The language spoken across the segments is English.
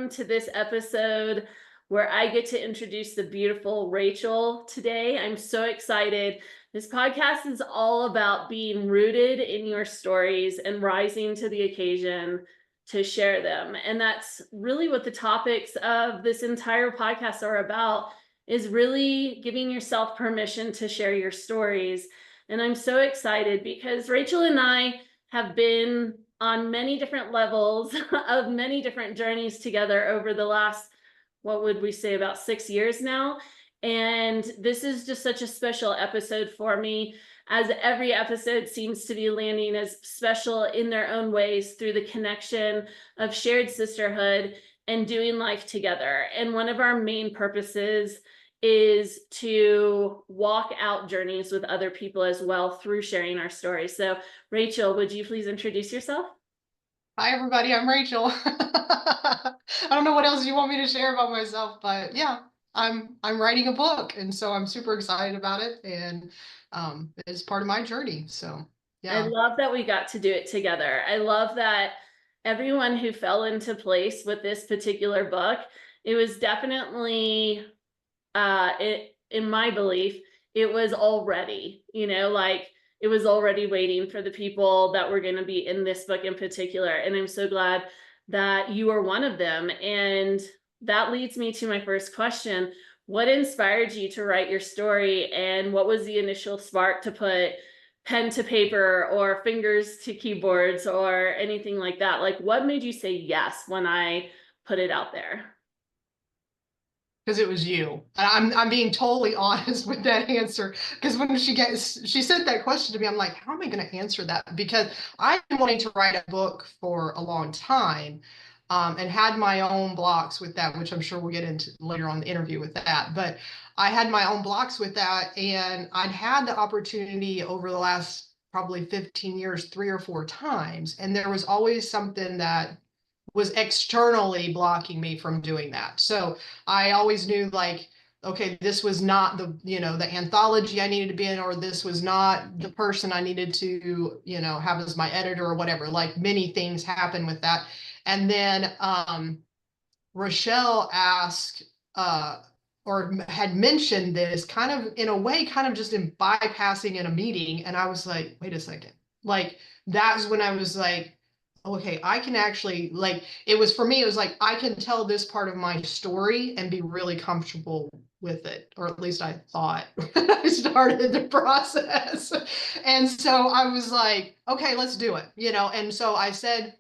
welcome to this episode where I get to introduce the beautiful Rachael today. I'm so excited. This podcast is all about being rooted in your stories and rising to the occasion to share them. And that's really what the topics of this entire podcast are about, is really giving yourself permission to share your stories. And I'm so excited because Rachael and I have been on many different levels of many different journeys together over the last, what would we say, about 6 years now. And this is just such a special episode for me, as every episode seems to be landing as special in their own ways through the connection of shared sisterhood and doing life together. And one of our main purposes is to walk out journeys with other people as well through sharing our stories. So Rachael, would you please introduce yourself? Hi, everybody. I'm Rachael. I don't know what else you want me to share about myself, but yeah, I'm writing a book, and so I'm super excited about it, and it's part of my journey. So I yeah. love that we got to do it together. I love that everyone who fell into place with this particular book, it was definitely in my belief, it was already, like it was already waiting for the people that were going to be in this book in particular. And I'm so glad that you are one of them. And that leads me to my first question. What inspired you to write your story, and what was the initial spark to put pen to paper or fingers to keyboards or anything like that? Like, what made you say yes when I put it out there? Because it was you. And I'm being totally honest with that answer. Because when she sent that question to me, I'm like, how am I going to answer that? Because I've been wanting to write a book for a long time, and had my own blocks with that, which I'm sure we'll get into later on the interview with that. But I had my own blocks with that, and I'd had the opportunity over the last probably 15 years, 3 or 4 times, and there was always something that was externally blocking me from doing that. So I always knew, like, okay, this was not the anthology I needed to be in, or this was not the person I needed to, have as my editor or whatever. Like, many things happen with that. And then Rachelle asked, or had mentioned this kind of in a way, kind of just in bypassing in a meeting. And I was like, wait a second. Like, that's when I was like, okay, I can actually, like, it was for me, it was like, I can tell this part of my story and be really comfortable with it, or at least I thought when I started the process. And so I was like, okay, let's do it, And so I said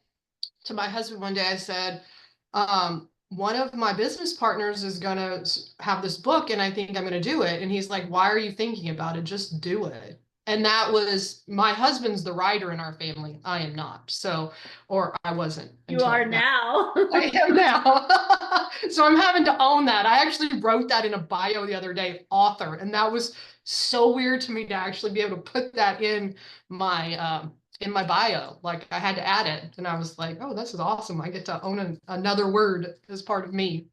to my husband one day, I said, one of my business partners is going to have this book, and I think I'm going to do it. And he's like, why are you thinking about it? Just do it. And that was, my husband's the writer in our family. I am not. So, or I wasn't. You are now. I am now. So I'm having to own that. I actually wrote that in a bio the other day, author. And that was so weird to me to actually be able to put that in my bio. Like, I had to add it, and I was like, oh, this is awesome. I get to own another word as part of me.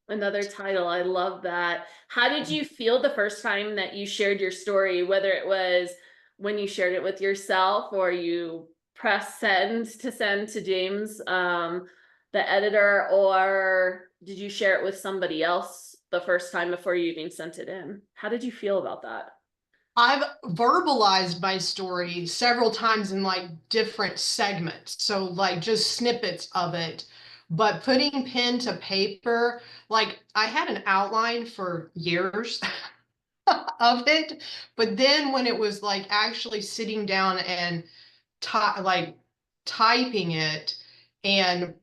Another title. I love that. How did you feel the first time that you shared your story, whether it was when you shared it with yourself or you press send to James, the editor, or did you share it with somebody else the first time before you even sent it in? How did you feel about that? I've verbalized my story several times in, like, different segments. So, like, just snippets of it. But putting pen to paper, like, I had an outline for years of it. But then when it was like actually sitting down and typing it and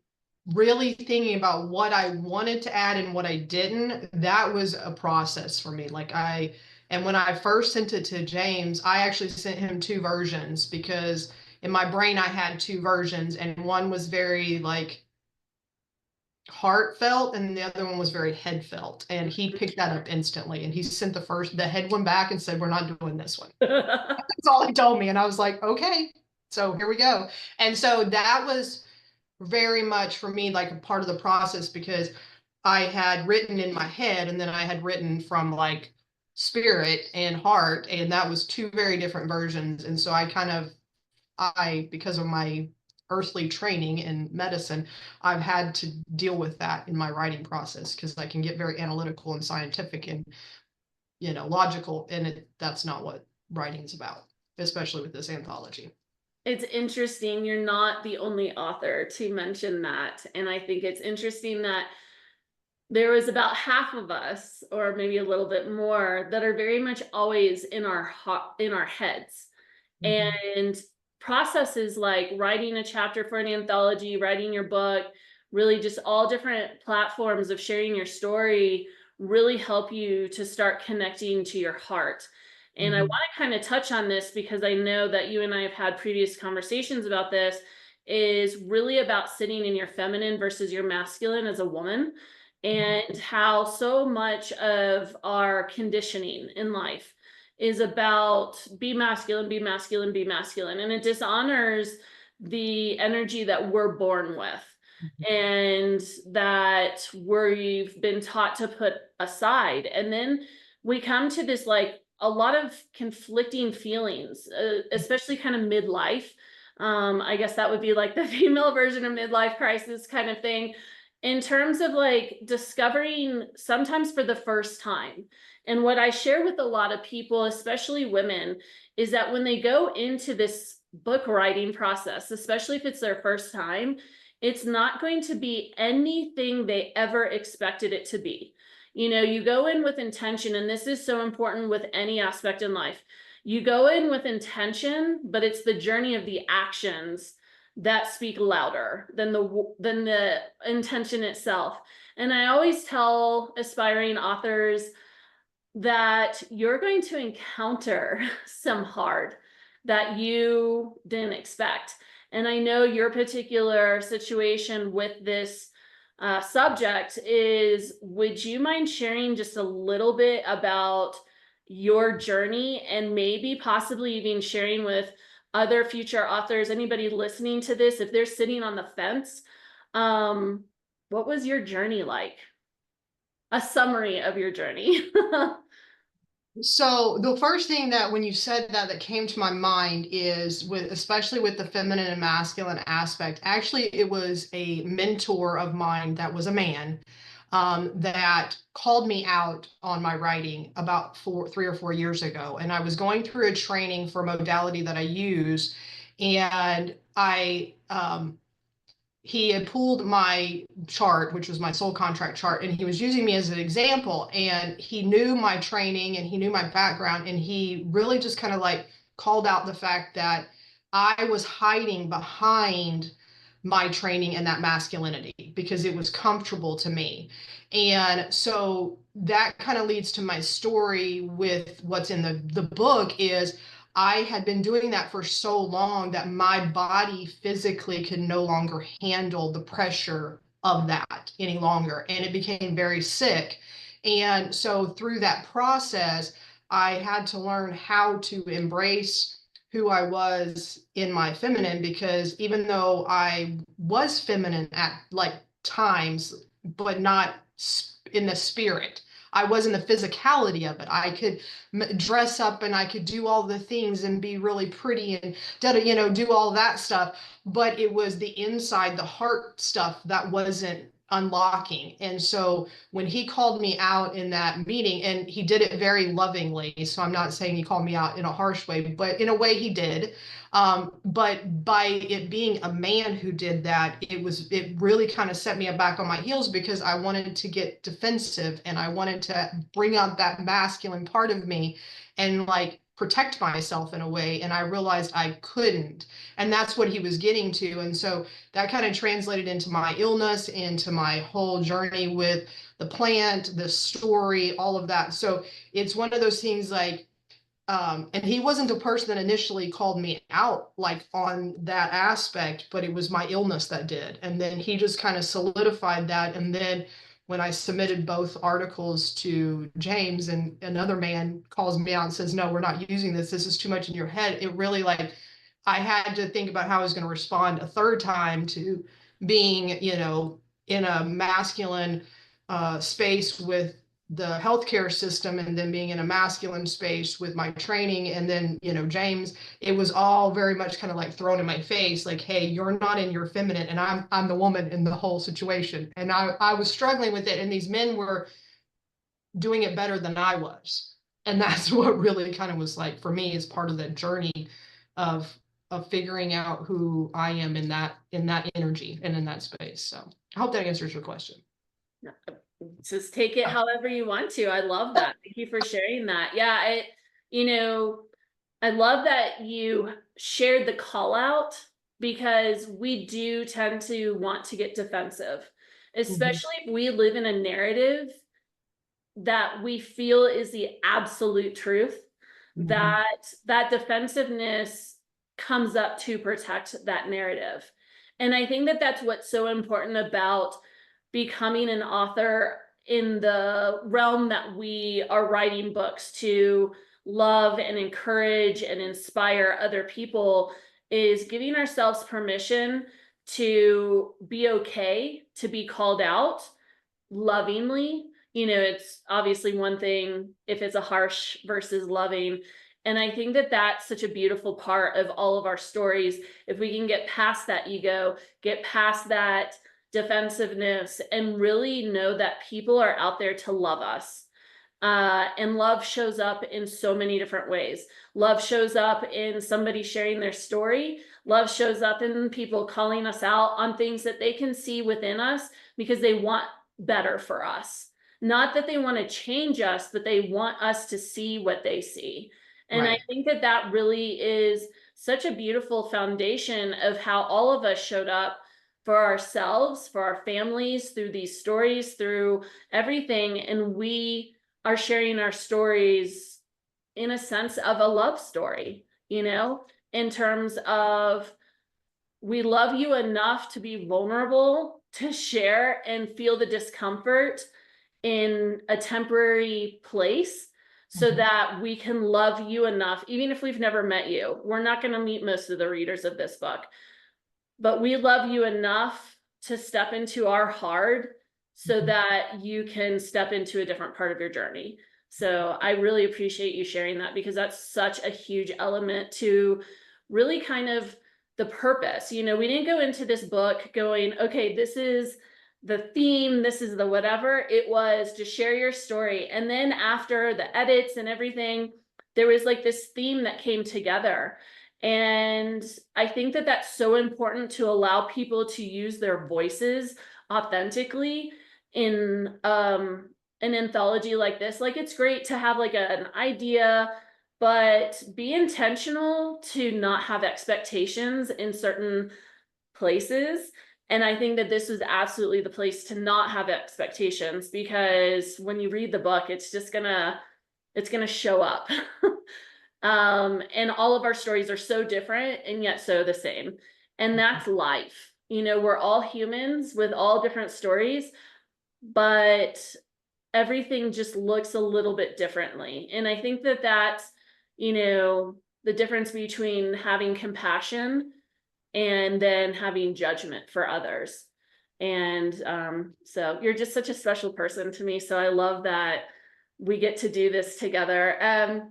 really thinking about what I wanted to add and what I didn't, that was a process for me. And when I first sent it to James, I actually sent him 2 versions, because in my brain I had 2 versions, and one was very, like, heartfelt, and the other one was very headfelt. And he picked that up instantly, and he sent the head one back and said, we're not doing this one. That's all he told me. And I was like, okay, so here we go. And so that was very much for me like a part of the process, because I had written in my head, and then I had written from, like, spirit and heart, and that was 2 very different versions. And so because of my earthly training in medicine, I've had to deal with that in my writing process because I can get very analytical and scientific and, logical, and that's not what writing is about, especially with this anthology. It's interesting. You're not the only author to mention that. And I think it's interesting that there was about half of us, or maybe a little bit more, that are very much always in our heads. Mhm. And processes like writing a chapter for an anthology, writing your book, really just all different platforms of sharing your story really help you to start connecting to your heart. And I want Mhm. to kind of touch on this because I know that you and I have had previous conversations about this, is really about sitting in your feminine versus your masculine as a woman, and how so much of our conditioning in life is about be masculine, be masculine, be masculine. And it dishonors the energy that we're born with and that we've been taught to put aside. And then we come to this like a lot of conflicting feelings, especially kind of midlife. I guess that would be like the female version of midlife crisis kind of thing, in terms of like discovering sometimes for the first time. And what I share with a lot of people, especially women, is that when they go into this book writing process, especially if it's their first time, it's not going to be anything they ever expected it to be. You go in with intention, and this is so important with any aspect in life. You go in with intention, but it's the journey of the actions that speak louder than the intention itself. And I always tell aspiring authors that you're going to encounter some hard that you didn't expect. And I know your particular situation with this subject is, would you mind sharing just a little bit about your journey, and maybe possibly even sharing with other future authors, anybody listening to this, if they're sitting on the fence, um, what was your journey like? A summary of your journey. So the first thing that when you said that came to my mind is with especially with the feminine and masculine aspect. Actually, it was a mentor of mine that was a man that called me out on my writing about 3 or 4 years ago, and I was going through a training for a modality that I use, and he had pulled my chart, which was my soul contract chart, and he was using me as an example. And he knew my training and he knew my background. And he really just kind of like called out the fact that I was hiding behind my training and that masculinity because it was comfortable to me. And so that kind of leads to my story with what's in the book is I had been doing that for so long that my body physically could no longer handle the pressure of that any longer. And it became very sick. And so through that process, I had to learn how to embrace who I was in my feminine, because even though I was feminine at like times, but not in the spirit, I was in the physicality of it. I could dress up and I could do all the things and be really pretty and do all that stuff. But it was the inside, the heart stuff that wasn't unlocking. And so when he called me out in that meeting, and he did it very lovingly, so I'm not saying he called me out in a harsh way, but in a way he did. But by it being a man who did that, it really kind of set me back on my heels because I wanted to get defensive and I wanted to bring out that masculine part of me and like protect myself in a way. And I realized I couldn't. And that's what he was getting to. And so that kind of translated into my illness, into my whole journey with the plant, the story, all of that. So it's one of those things like, and he wasn't the person that initially called me out like on that aspect, but it was my illness that did. And then he just kind of solidified that. And then when I submitted both articles to James, and another man calls me out and says, no, we're not using this. This is too much in your head. It really like, I had to think about how I was going to respond a third time to being, in a masculine space with the healthcare system, and then being in a masculine space with my training, and then, James, it was all very much kind of like thrown in my face, like, hey, you're not in your feminine, and I'm the woman in the whole situation. And I was struggling with it, and these men were doing it better than I was. And that's what really kind of was like for me, as part of the journey of figuring out who I am in that energy and in that space. So I hope that answers your question. Just take it however you want to. I love that. Thank you for sharing that. Yeah, you know, I love that you shared the call out, because we do tend to want to get defensive, especially if we live in a narrative that we feel is the absolute truth, that defensiveness comes up to protect that narrative. And I think that that's what's so important about becoming an author in the realm that we are writing books to love and encourage and inspire other people, is giving ourselves permission to be okay, to be called out lovingly. It's obviously one thing if it's a harsh versus loving. And I think that that's such a beautiful part of all of our stories. If we can get past that ego, get past that defensiveness, and really know that people are out there to love us. And love shows up in so many different ways. Love shows up in somebody sharing their story. Love shows up in people calling us out on things that they can see within us, because they want better for us. Not that they want to change us, but they want us to see what they see. And I think that that really is such a beautiful foundation of how all of us showed up for ourselves, for our families, through these stories, through everything. And we are sharing our stories in a sense of a love story, in terms of, we love you enough to be vulnerable, to share and feel the discomfort in a temporary place, so that we can love you enough, even if we've never met you. We're not going to meet most of the readers of this book, but we love you enough to step into our heart so that you can step into a different part of your journey. So I really appreciate you sharing that, because that's such a huge element to really kind of the purpose. We didn't go into this book going, okay, this is the theme, this is the whatever. It was to share your story. And then after the edits and everything, there was like this theme that came together. And I think that that's so important, to allow people to use their voices authentically in an anthology like this. Like, it's great to have like an idea, but be intentional to not have expectations in certain places. And I think that this was absolutely the place to not have expectations, because when you read the book, it's gonna show up. And all of our stories are so different and yet so the same. And that's life. We're all humans with all different stories, but everything just looks a little bit differently. And I think that that's, the difference between having compassion and then having judgment for others. And so you're just such a special person to me. So I love that we get to do this together.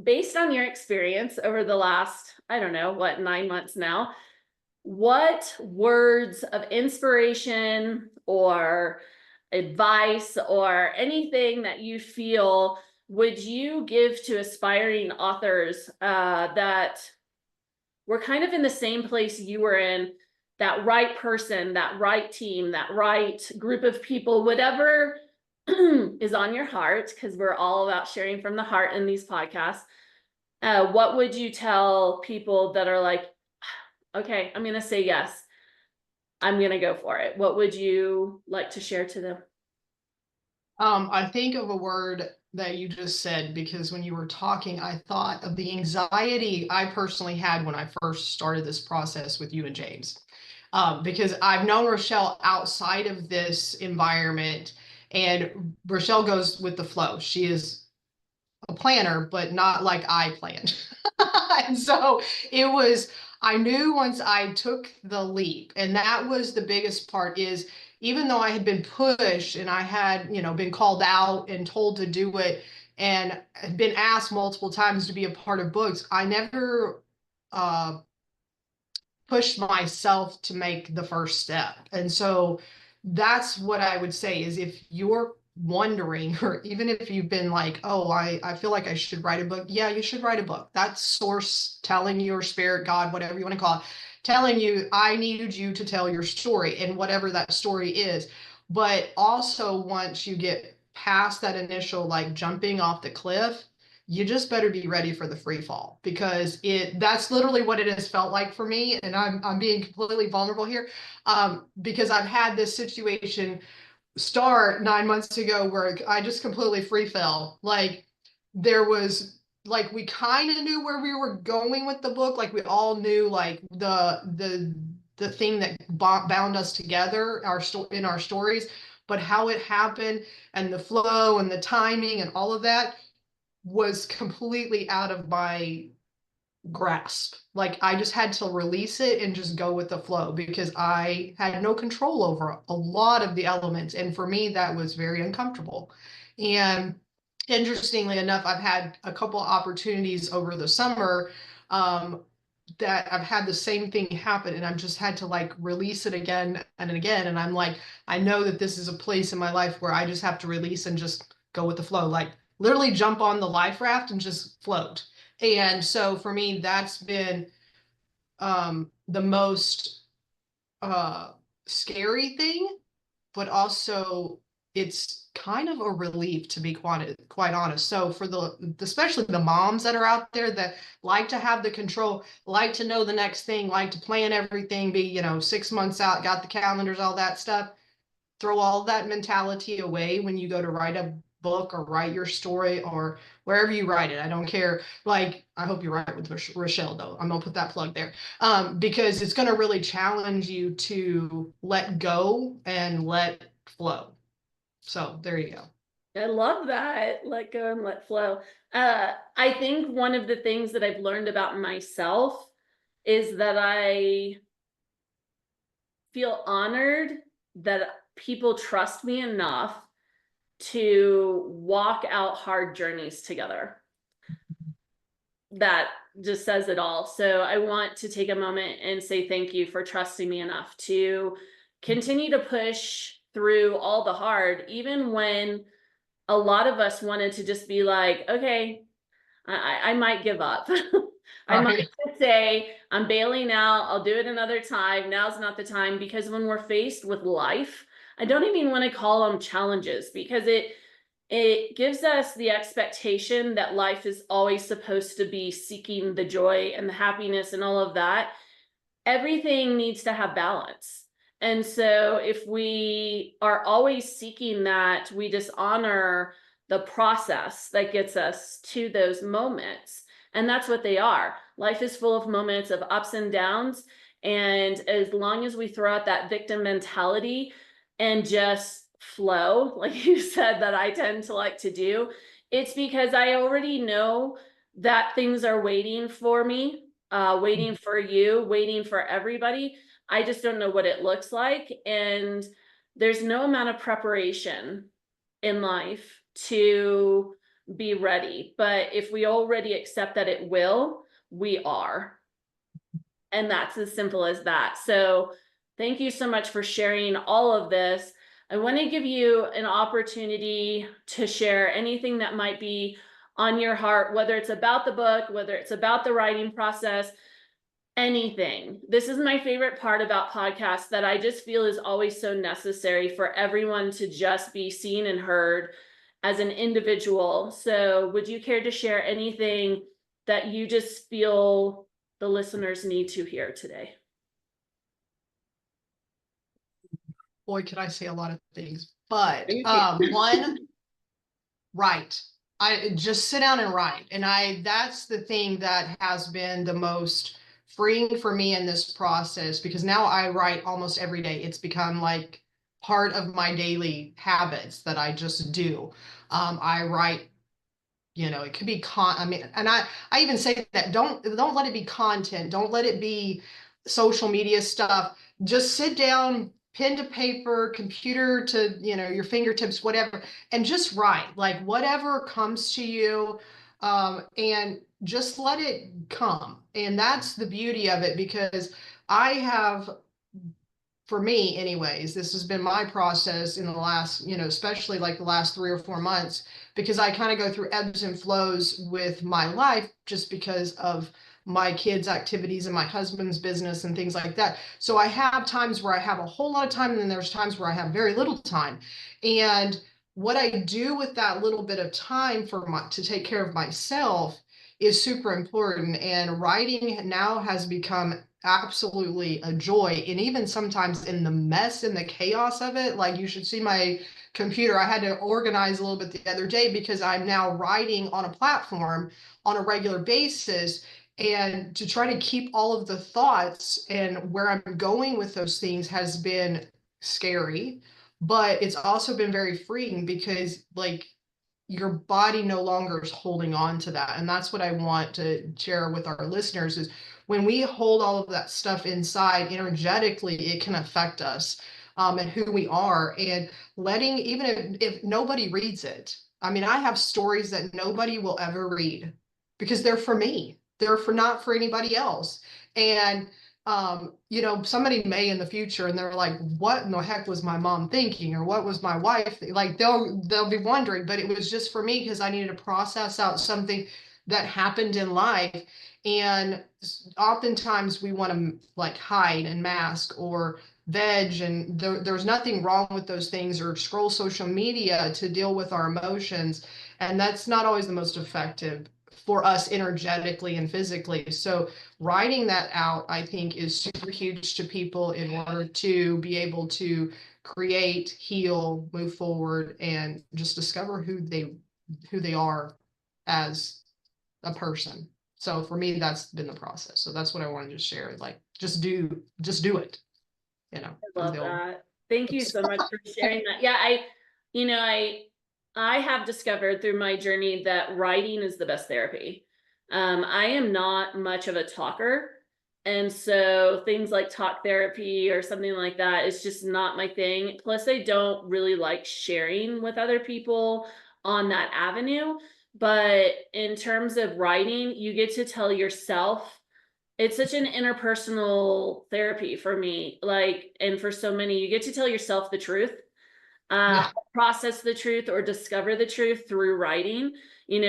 Based on your experience over the last, I don't know, 9 months now, what words of inspiration or advice or anything that you feel would you give to aspiring authors that were kind of in the same place you were in, that right person, that right team, that right group of people, whatever is on your heart, because we're all about sharing from the heart in these podcasts. What would you tell people that are like, okay, I'm going to say yes, I'm going to go for it? What would you like to share to them? I think of a word that you just said, because when you were talking, I thought of the anxiety I personally had when I first started this process with you and James. Because I've known Rachelle outside of this environment, and Rachelle goes with the flow. She is a planner, but not like I planned. And so I knew once I took the leap, and that was the biggest part, is even though I had been pushed and I had, been called out and told to do it and had been asked multiple times to be a part of books, I never uh, pushed myself to make the first step. And so that's what I would say is if you're wondering, or even if you've been like, oh, I feel like I should write a book. Yeah, you should write a book. That's source telling your spirit, God, whatever you want to call it, telling you, I needed you to tell your story and whatever that story is. But also once you get past that initial like jumping off the cliff, you just better be ready for the free fall because that's literally what it has felt like for me. And I'm being completely vulnerable here because I've had this situation start 9 months ago where I just completely free fell. Like there was like we kind of knew where we were going with the book. Like we all knew like the thing that bound us together, in our stories, but how it happened and the flow and the timing and all of that was completely out of my grasp. Like I just had to release it and just go with the flow because I had no control over a lot of the elements. And for me, that was very uncomfortable. And interestingly enough, I've had a couple opportunities over the summer that I've had the same thing happen and I've just had to like release it again and again. And I'm like, I know that this is a place in my life where I just have to release and just go with the flow. Like literally jump on the life raft and just float. And so for me, that's been the most scary thing, but also it's kind of a relief to be quite honest. So for especially the moms that are out there that like to have the control, like to know the next thing, like to plan everything, be 6 months out, got the calendars, all that stuff. Throw all that mentality away when you go to write a book or write your story or wherever you write it. I don't care. Like, I hope you write with Rachelle though. I'm gonna put that plug there because it's gonna really challenge you to let go and let flow. So there you go. I love that. Let go and let flow. I think one of the things that I've learned about myself is that I feel honored that people trust me enough to walk out hard journeys together. That just says it all. So I want to take a moment and say thank you for trusting me enough to continue to push through all the hard, even when a lot of us wanted to just be like, okay, I might give up. I might Right. just say, I'm bailing out. I'll do it another time. Now's not the time. Because when we're faced with life, I don't even want to call them challenges because it gives us the expectation that life is always supposed to be seeking the joy and the happiness and all of that. Everything needs to have balance. And so if we are always seeking that, we dishonor the process that gets us to those moments. And that's what they are. Life is full of moments of ups and downs. And as long as we throw out that victim mentality and just flow, like you said, that I tend to like to do, it's because I already know that things are waiting for me, waiting for you, waiting for everybody. I just don't know what it looks like. And there's no amount of preparation in life to be ready. But if we already accept that it will, we are. And that's as simple as that. So thank you so much for sharing all of this. I want to give you an opportunity to share anything that might be on your heart, whether it's about the book, whether it's about the writing process, anything. This is my favorite part about podcasts that I just feel is always so necessary for everyone to just be seen and heard as an individual. So would you care to share anything that you just feel the listeners need to hear today? Boy, could I say a lot of things. But Thank you. one, write. I just sit down and write. And that's the thing that has been the most freeing for me in this process because now I write almost every day. It's become like part of my daily habits that I just do. I write, it could be I mean, and I even say that don't let it be content. Don't let it be social media stuff. Just sit down pen to paper, computer to, your fingertips, whatever, and just write, like whatever comes to you, and just let it come. And that's the beauty of it, because I have, for me anyways, this has been my process in the last, especially like the last 3 or 4 months, because I kind of go through ebbs and flows with my life just because of my kids' activities and my husband's business and things like that. So I have times where I have a whole lot of time, and then there's times where I have very little time. And what I do with that little bit of time to take care of myself is super important. And writing now has become absolutely a joy. And even sometimes in the mess and the chaos of it, like you should see my computer. I had to organize a little bit the other day because I'm now writing on a platform on a regular basis. And to try to keep all of the thoughts and where I'm going with those things has been scary, but it's also been very freeing, because like your body no longer is holding on to that. And that's what I want to share with our listeners, is when we hold all of that stuff inside energetically, it can affect us, and who we are. And letting, even if nobody reads it, I mean, I have stories that nobody will ever read because they're for me. They're for not for anybody else. And somebody may in the future, and they're like, what in the heck was my mom thinking, or what was my wife like? They'll be wondering. But it was just for me, because I needed to process out something that happened in life. And oftentimes we want to like hide and mask or veg, and there's nothing wrong with those things, or scroll social media to deal with our emotions. And that's not always the most effective for us energetically and physically. So writing that out, I think, is super huge to people in order to be able to create, heal, move forward, and just discover who they are as a person. So for me, that's been the process. So that's what I wanted to share. Like, just do it. I love that. Thank you so much for sharing that. Yeah, I have discovered through my journey that writing is the best therapy. I am not much of a talker. And so things like talk therapy or something like that is just not my thing. Plus, I don't really like sharing with other people on that avenue. But in terms of writing, you get to tell yourself, it's such an interpersonal therapy for me, like, and for so many, you get to tell yourself the truth, Yeah. process the truth, or discover the truth through writing.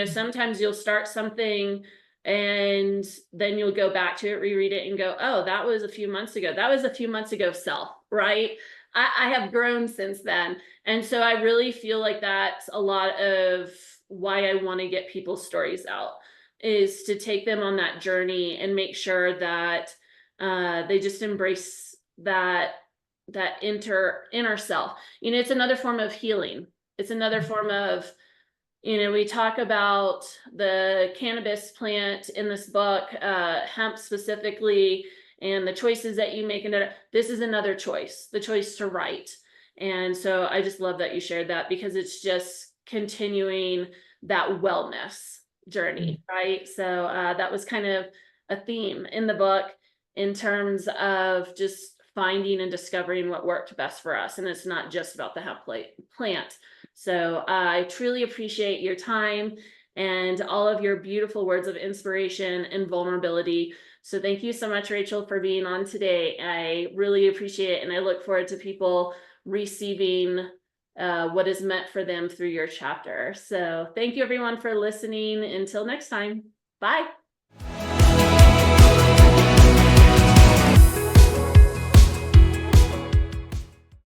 Sometimes you'll start something and then you'll go back to it, reread it, and go, oh, that was a few months ago. That was a few months ago self, right? I have grown since then. And so I really feel like that's a lot of why I want to get people's stories out, is to take them on that journey and make sure that they just embrace that inner self. It's another form of healing. It's another form of, we talk about the cannabis plant in this book, hemp specifically, and the choices that you make. And this is another choice, the choice to write. And so I just love that you shared that, because it's just continuing that wellness journey, right? So that was kind of a theme in the book, in terms of just finding and discovering what worked best for us. And it's not just about the hemp plant. So I truly appreciate your time and all of your beautiful words of inspiration and vulnerability. So thank you so much, Rachael, for being on today. I really appreciate it. And I look forward to people receiving what is meant for them through your chapter. So thank you, everyone, for listening. Until next time. Bye.